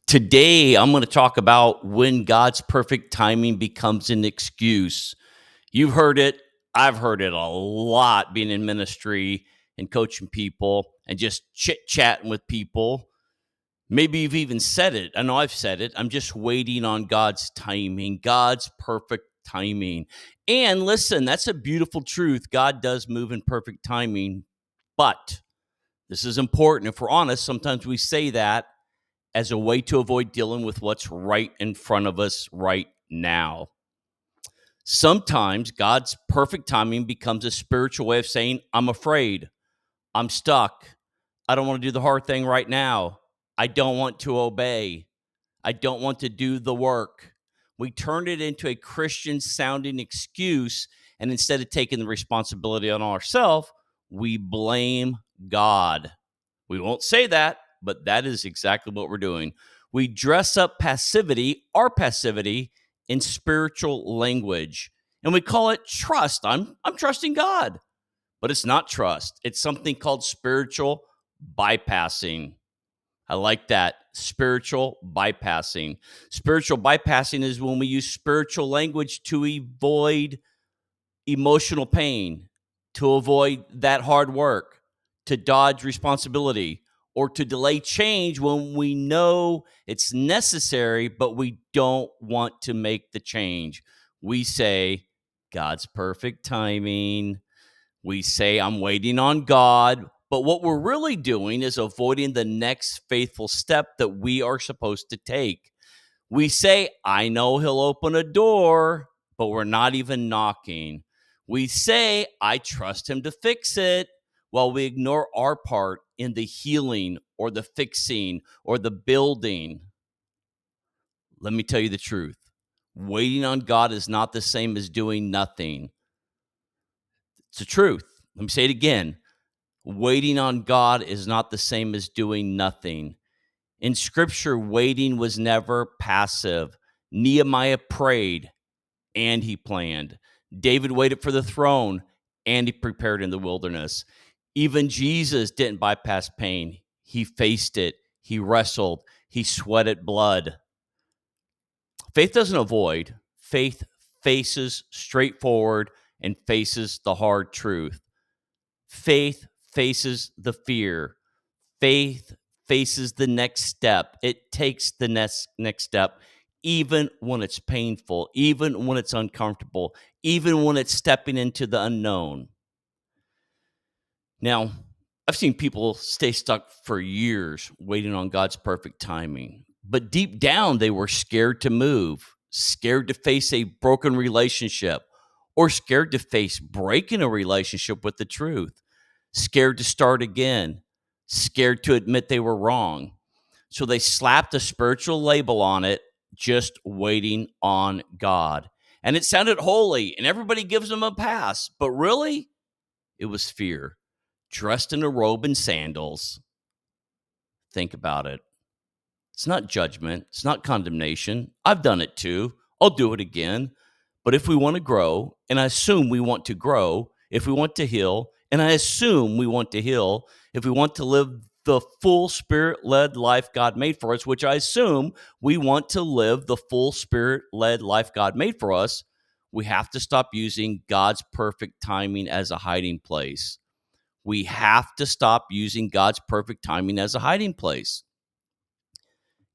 Today, I'm going to talk about when God's perfect timing becomes an excuse. You've heard it. I've heard it a lot being in ministry and coaching people and just chit chatting with people. Maybe you've even said it. I know I've said it. I'm just waiting on God's timing, God's perfect timing. And listen, that's a beautiful truth. God does move in perfect timing. But this is important. If we're honest, sometimes we say that as a way to avoid dealing with what's right in front of us right now. Sometimes God's perfect timing becomes a spiritual way of saying, I'm afraid, I'm stuck, I don't want to do the hard thing right now, I don't want to obey, I don't want to do the work. We turn it into a Christian sounding excuse, and instead of taking the responsibility on ourselves, we blame God. We won't say that, but that is exactly what we're doing. We dress up our passivity, in spiritual language, and we call it trust. I'm trusting God, but it's not trust. It's something called spiritual bypassing. I like that. Spiritual bypassing. Spiritual bypassing is when we use spiritual language to avoid emotional pain, to avoid that hard work, to dodge responsibility, or to delay change when we know it's necessary, but we don't want to make the change. We say, God's perfect timing. We say, I'm waiting on God. But what we're really doing is avoiding the next faithful step that we are supposed to take. We say, I know he'll open a door, but we're not even knocking. We say, I trust him to fix it, while we ignore our part in the healing or the fixing or the building. Let me tell you the truth. Waiting on God is not the same as doing nothing. It's the truth. Let me say it again. Waiting on God is not the same as doing nothing. In scripture, waiting was never passive. Nehemiah prayed and he planned. David waited for the throne and he prepared in the wilderness. Even Jesus didn't bypass pain. He faced it. He wrestled. He sweated blood. Faith doesn't avoid. Faith faces straightforward and faces the hard truth. Faith faces the fear. Faith faces the next step. It takes the next step, even when it's painful, even when it's uncomfortable, even when it's stepping into the unknown. Now, I've seen people stay stuck for years waiting on God's perfect timing, but deep down, they were scared to move, scared to face a broken relationship, or scared to face breaking a relationship with the truth, scared to start again, scared to admit they were wrong. So they slapped a spiritual label on it, just waiting on God. And it sounded holy, and everybody gives them a pass. But really, it was fear, dressed in a robe and sandals. Think about it. It's not judgment, it's not condemnation. I've done it too. I'll do it again. But if we want to grow, and I assume we want to grow, if we want to heal, and I assume we want to heal, if we want to live the full spirit led life God made for us, which I assume we want to live the full spirit led life God made for us, we have to stop using God's perfect timing as a hiding place. We have to stop using God's perfect timing as a hiding place.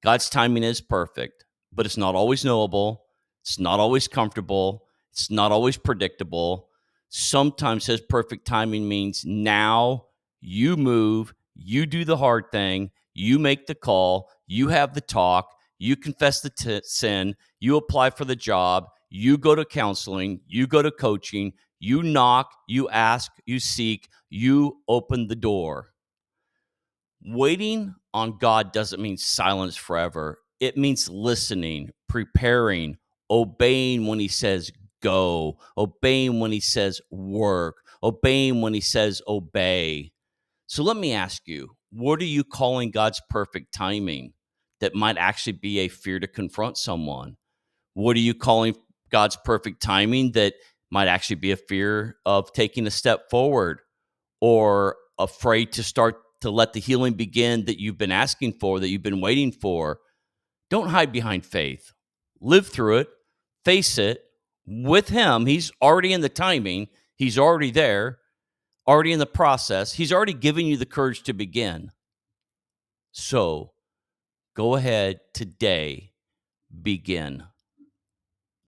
God's timing is perfect, but it's not always knowable. It's not always comfortable. It's not always predictable. Sometimes his perfect timing means now you move, you do the hard thing, you make the call, you have the talk, you confess the sin, you apply for the job, you go to counseling, you go to coaching, you knock, you ask, you seek, you open the door. Waiting on God doesn't mean silence forever. It means listening, preparing, obeying when he says go, obeying when he says work, obeying when he says obey. So let me ask you, what are you calling God's perfect timing that might actually be a fear to confront someone? What are you calling God's perfect timing that might actually be a fear of taking a step forward, or afraid to start to let the healing begin that you've been asking for, that you've been waiting for? Don't hide behind faith. Live through it, face it with Him. He's already in the timing, He's already there, already in the process. He's already given you the courage to begin. So go ahead today, begin.